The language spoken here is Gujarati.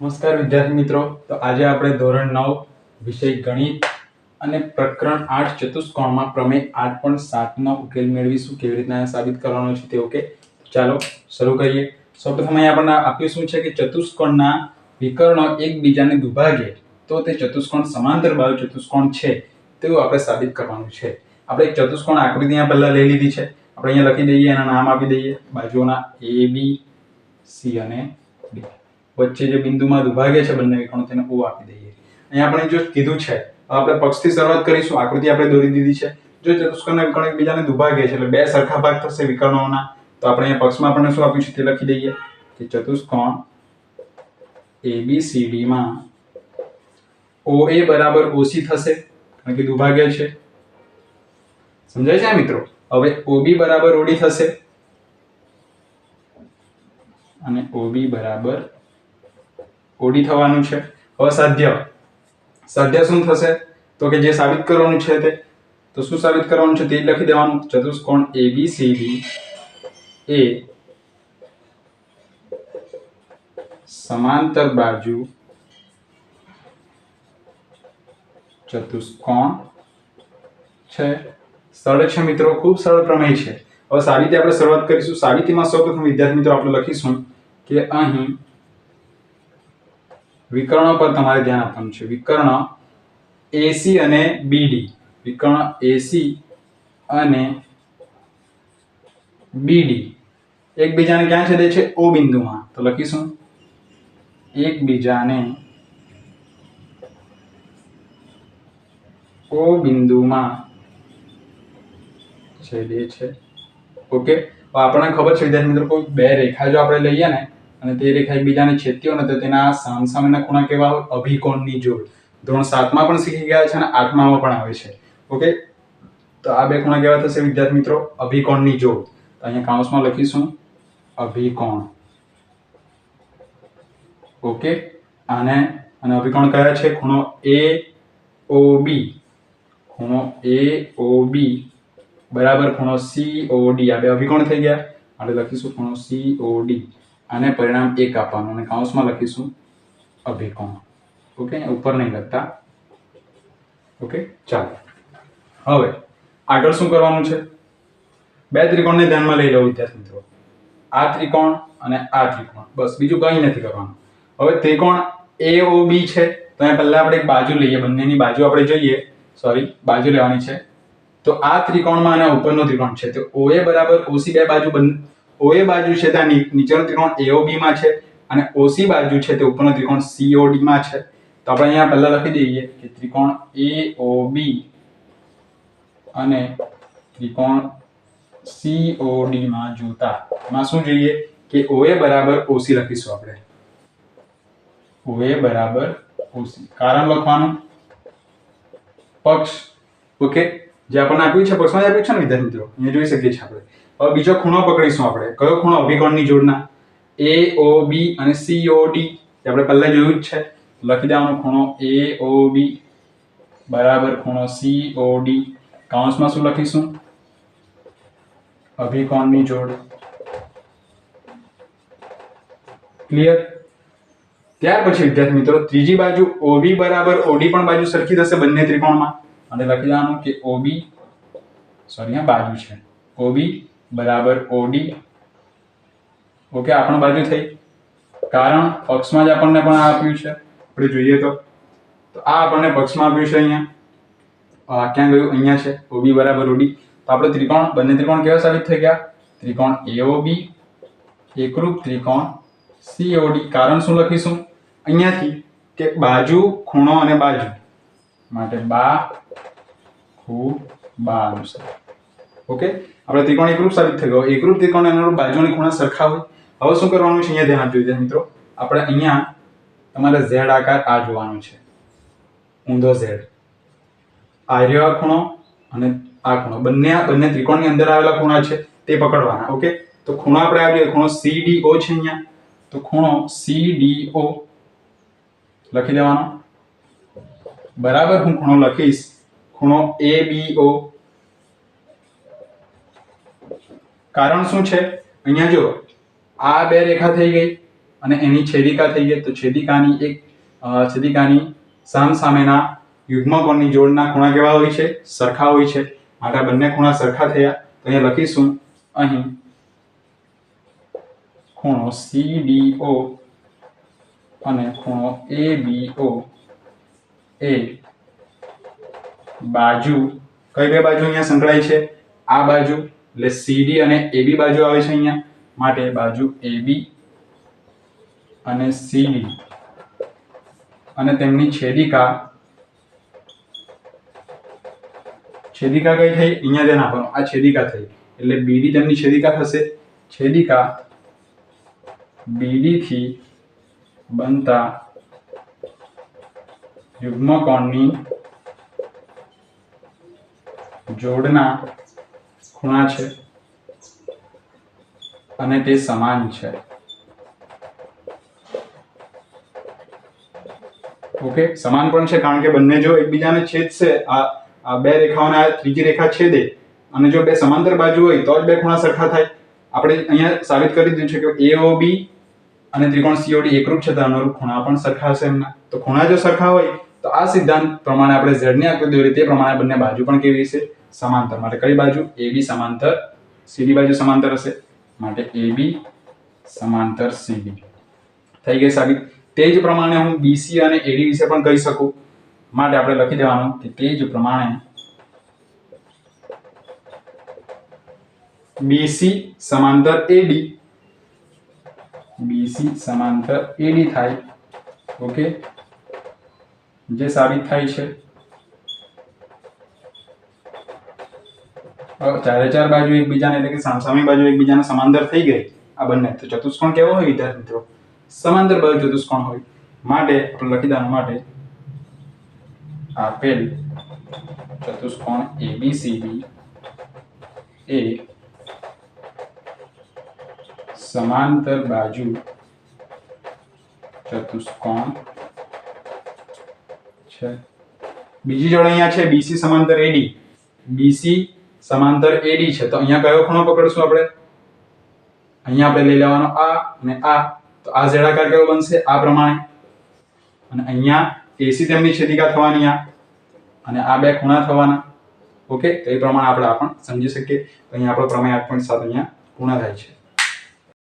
નમસ્કાર વિદ્યાર્થી મિત્રો, તો આજે આપણે ધોરણ 9 વિષય ગણિત અને પ્રકરણ 8 ચતુષ્કોણમાં પ્રમેય 8.7 નો ઉકેલ મેળવીશું. કેવી રીતના સાબિત કરવાનો છે તે ઓકે. ચાલો શરૂ કરીએ. સૌપ્રથમ અહીં આપણને આપ્યું શું છે કે ચતુષ્કોણના વિકર્ણો એકબીજાને દુભાગે તો તે ચતુષ્કોણ સમાંતર બાજુ ચતુષ્કોણ છે તેવું આપણે સાબિત કરવાનું છે. આપણે એક ચતુષ્કોણ આકૃતિ અહીંયા પહેલા લઈ લીધી છે. આપણે અહીંયા લખી દઈએ, એના નામ આપી દઈએ બાજુઓના A B C અને D. વચ્ચે જે બિંદુમાં દુભાગે છે બંને વિકર્ણો તેને O આપી દઈએ. અહીંયા આપણે જો કીધું છે આપણે પક્ષથી શરૂઆત કરીશું. આકૃતિ આપણે દોરી દીધી છે. જો ચતુષ્કોણના વિકર્ણો એકબીજાને દુભાગે છે એટલે બે સરખા ભાગ થશે વિકર્ણોના, તો આપણે અહીંયા પક્ષમાં આપણને શું આપ્યું છે તે લખી દઈએ કે ચતુષ્કોણ ABCD માં OA બરાબર OC થશે કારણ કે દુભાગે છે. સમજાય છે મિત્રો? હવે OB બરાબર OD થશે અને OB બરાબર OD થવાનું છે. હવે સાધ્ય શું થશે તો કે જે સાબિત કરવાનું છે તે, તો શું સાબિત કરવાનું છે તે જ લખી દેવાનું. ચતુષ્કોણ ABCD એ સમાંતર બાજુ ચતુષ્કોણ છે. સરળ છે મિત્રો, ખૂબ સરળ પ્રમેય છે. હવે સાબિતી આપણે શરૂઆત કરીશું. સાબિતીમાં સૌપ્રથમ વિદ્યાર્થી મિત્રો આપણે લખીશું કે અહીં વિકર્ણો પર તમારે ધ્યાન આપવાનું છે. વિકર્ણ AC અને BD, વિકર્ણ AC અને BD એકબીજાને ક્યાં છેદે છે? O બિંદુમાં. તો લખીશું એકબીજાને O બિંદુમાં છેદે છે. ઓકે. તો આપણને ખબર છે વિદ્યાર્થી મિત્રો, કોઈ બે રેખા જો આપણે લઈએ ને અને તે રેખા એકબીજાને છેદતી હોય ને તો તેના સામસામેના ખૂણા કેવા હોય? અભિકોણની જોડ. ધોરણ 7 માં પણ શીખી ગયા છે અને 8 માં પણ આવે છે. ઓકે. તો આ બે ખૂણા કેવા થશે વિદ્યાર્થી મિત્રો? અભિકોણની જોડ. તો અહીંયા કૌંસમાં લખીશું અભિકોણ. ઓકે. અને અભિકોણ કયા છે? ખૂણો AOB, ખૂણો AOB બરાબર ખૂણો COD. આ બે અભિકોણ થઈ ગયા. આપણે લખીશું ખૂણો COD અને પરિણામ 1 આપવાનું અને કૌંસમાં લખીશું અભિકોણ. ઓકે, ઉપર નહીં લખતા. ઓકે, ચાલો હવે આગળ શું કરવાનું છે? બે ત્રિકોણને ધ્યાનમાં લઈ લો વિદ્યાર્થી મિત્રો. આ ત્રિકોણ અને આ ત્રિકોણ, બસ બીજું કંઈ નથી કરવાનું. હવે ત્રિકોણ AOB છે તો અહીંયા પહેલા આપણે એક બાજુ લઈએ, બંનેની બાજુ આપણે જોઈએ. બાજુ લેવાની છે. તો આ ત્રિકોણમાં અને ઉપરનો ત્રિકોણ છે તો OA બરાબર OC બે બાજુ OA બાજુ છે ત્યાં નીચેનો ત્રિકોણ AOB માં છે અને OC બાજુ છે તે ઉપરનો ત્રિકોણ COD માં છે. તો આપણે અહીંયા પહેલા લખી દઈએ કે ત્રિકોણ AOB અને ત્રિકોણ COD માં જોતા એમાં શું જોઈએ કે OA બરાબર OC લખીશું આપણે. OA બરાબર OC. કારણ લખવાનું પક્ષ. ઓકે, જે આપણને આપ્યું છે પક્ષમાં આપ્યું છે ને વિદ્યાર્થી મિત્રો, અહીંયા જોઈ શકીએ છીએ આપણે. હવે બીજો ખૂણો પકડીશું આપણે. કયો ખૂણો? અભિકોણની જોડના AOB અને COD. જે આપણે પહેલા જોયું જ છે. લખી દેવાનો ખૂણો AOB બરાબર ખૂણો COD. કૌંસમાં શું લખીશું? અભિકોણની જોડ. ક્લિયર? ત્યાર પછી વિદ્યાર્થી મિત્રો ત્રીજી બાજુ OB બરાબર OD પણ બાજુ સરખી થશે બંને ત્રિકોણમાં અને લખી દેવાનું કે આ બાજુ છે OB બરાબર OD. ઓકે, આ પણ બાજુ થઈ. કારણ પક્ષમાં જ આપણને પણ આ આપ્યું છે. આપણે જોઈએ તો આ આપણને પક્ષમાં આપ્યું છે. અહીંયા ક્યાં ગયું? અહીંયા છે OB બરાબર OD. તો આપણે ત્રિકોણ, બંને ત્રિકોણ કેવા સાબિત થઈ ગયા? ત્રિકોણ AOB એકરૂપ ત્રિકોણ COD. કારણ શું લખીશું અહીંયાથી કે બાજુ, ખૂણો અને બાજુ માટે બા અનુસાર. ઓકે, આપણે ત્રિકોણ એકરૂપ સાબિત થઈ ગયો. એકરૂપ ત્રિકોણ અનુરૂપ બાજુની ખૂણા સરખા હોય. હવે શું કરવાનું છે? અહીંયા ધ્યાન આપજો મિત્રો. આપણે અહીંયા તમારે Z આકાર આ જોવાનો છે, ઊંધો Z. આ ખૂણો અને આ ખૂણો બંને ત્રિકોણની અંદર આવેલા ખૂણા છે તે પકડવાના. ઓકે, તો ખૂણો આપણે આવ્યો ખૂણો CDO છે અહીંયા. તો ખૂણો CDO લખી દેવાનો. બરાબર હું ખૂણો લખીશ ખૂણો ABO. કારણ શું છે? અહીંયા જો આ બે રેખા થઈ ગઈ અને એની છેદિકા થઈ ગઈ. તો છેદિકાની સામસામેના યુગ્મકોણની જોડના ખૂણા કેવા હોય છે? સરખા હોય છે. માટે બંને ખૂણા સરખા થયા. તો અહીંયા લખીશું અહીં ખૂણો CDO અને ખૂણો ABO એ બાજુ કઈ બે બાજુ અહીંયા સંકળાય છે? આ બાજુ એટલે CD અને AB બાજુ આવે છે અહીંયા. માટે બાજુ AB અને CD અને તેમની છેદિકા કઈ થઈ? અહીંયા ધ્યાન આપવાનું, આ છેદિકા થઈ એટલે BD તેમની છેદિકા થશે. છેદિકા BD થી બનતા યુગ્મકોણની જોડના ખૂણા છે અને તે સમાન છે. ઓકે, સમાન પણ છે કારણ કે બંને જો એકબીજાને છેદશે, આ બે રેખાઓને આ ત્રીજી રેખા છેદે અને જો બે સમાંતર બાજુ હોય તો જ બે ખૂણા સરખા થાય. આપણે અહીંયા સાબિત કરી દીધું છે કે AOB અને ત્રિકોણ COD એકરૂપ છે તો અનુરૂપ ખૂણા પણ સરખા હશે એમના. તો ખૂણા જો સરખા હોય તો આ સિદ્ધાંત પ્રમાણે આપણે z ની આકૃતિ દોરી તે પ્રમાણે બંને બાજુ પણ કેવી હશે? સમાંતર. માટે કઈ બાજુ? AB સમાંતર CD બાજુ સમાંતર હશે. માટે AB સમાંતર CD થઈ ગઈ સાબિત. તે જ પ્રમાણે હું BC અને AD વિશે પણ કહી શકું. માટે આપણે લખી દેવાનું કે તે જ પ્રમાણે BC સમાંતર AD, BC સમાંતર AD થાય. ઓકે, જે સાબિત થાય છે. ચારે ચાર બાજુ એકબીજાને એટલે કે સામસામે બાજુ એકબીજાને સમાંતર થઈ ગઈ આ બંને. તો ચતુષ્કોણ કેવો હોય વિદ્યાર્થી મિત્રો? સમાંતર બાજુ ચતુષ્કોણ હોય. માટે આપણે લખી દેવાનું માટે આપેલ ચતુષ્કોણ ABCD એ સમાંતર બાજુ ચતુષ્કોણ છે. બીજી જોડે અહીંયા છે BC સમાંતર AD. BC સમાંતર AD છે તો અહીંયા કયો ખૂણો પકડશું આપણે? અહીંયા આપણે લઈ લેવાનો આ અને આ. તો આ ઝેડાકાર કેવો બનશે? આ પ્રમાણે. અને અહીંયા AC તેમની છેદિકા થવાની આ અને આ બે ખૂણા થવાના. ઓકે, તો એ પ્રમાણે આપણે આ પણ સમજી શકીએ. તો અહીંયા આપણો પ્રમેય 8.7 અહીંયા પૂર્ણ થાય છે.